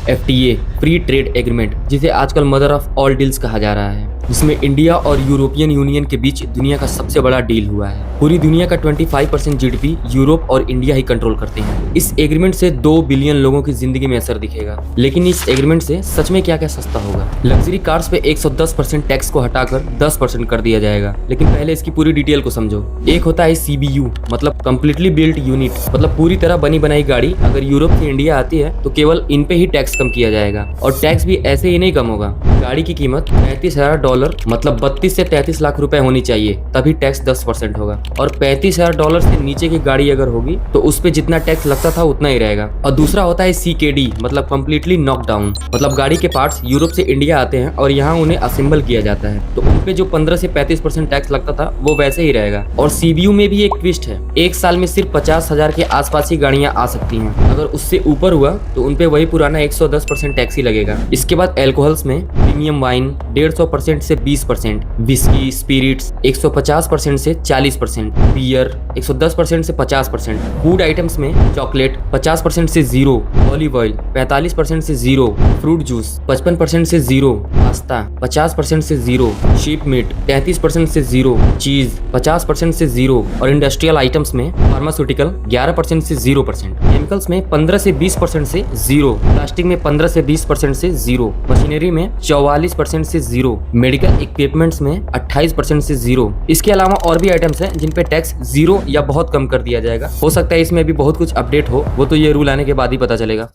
FTA free trade agreement, जिसे आजकल mother of all deals कहा जा रहा है, जिसमें इंडिया और यूरोपियन यूनियन के बीच दुनिया का सबसे बड़ा डील हुआ है। पूरी दुनिया का 25% GDP यूरोप और इंडिया ही कंट्रोल करते हैं। इस एग्रीमेंट से 2 बिलियन लोगों की जिंदगी में असर दिखेगा। लेकिन इस एग्रीमेंट से सच में क्या क्या सस्ता होगा? लग्जरी कार्स पे 110% टैक्स को हटाकर 10% कर दिया जाएगा। लेकिन पहले इसकी पूरी डिटेल को समझो। एक होता है CBU, मतलब कम्प्लीटली बिल्ट यूनिट, मतलब पूरी तरह बनी बनाई गाड़ी अगर यूरोप से इंडिया आती है तो केवल इन पे ही टैक्स कम किया जाएगा। और टैक्स भी ऐसे ही नहीं कम होगा। गाड़ी की कीमत $35,000 मतलब 32 से 33 लाख रुपए होनी चाहिए, तभी टैक्स 10% होगा। और $35,000 से नीचे की गाड़ी अगर होगी तो उस पे जितना टैक्स लगता था उतना ही रहेगा। और दूसरा होता है CKD, मतलब कम्प्लीटली नॉकडाउन, मतलब गाड़ी के पार्ट्स यूरोप से इंडिया आते हैं और यहाँ उन्हें असेंबल किया जाता है, तो उन पे जो 15 से 35% टैक्स लगता था वो वैसे ही रहेगा। और CBU में भी एक ट्विस्ट है, एक साल में सिर्फ 50,000 के आसपास ही गाड़ियां आ सकती हैं। अगर उससे ऊपर हुआ तो उन पे वही पुराना 110% टैक्स ही लगेगा। इसके बाद एल्कोहल्स में प्रीमियम वाइन 150% से 20%, विस्की स्पिरिट्स 150% से 40%, बियर 110% से 50%, फूड आइटम्स में चॉकलेट 50% से 0, ऑलिव ऑयल 45% से 0, फ्रूट जूस 55% से 0, पास्ता 50% से 0, शीप मीट 33% से 0, चीज 50% से 0, और इंडस्ट्रियल आइटम्स में फार्मास्यूटिकल 11% से 0%, केमिकल्स में 15 से 20% से 0, प्लास्टिक में 15 से 20% से 0, मशीनरी में 44% से 0, मेडिकल इक्विपमेंट्स में 28% से 0। इसके अलावा और भी आइटम्स हैं जिन पे टैक्स 0 या बहुत कम कर दिया जाएगा। हो सकता है इसमें भी बहुत कुछ अपडेट हो, वो तो ये रूल आने के बाद ही पता चलेगा।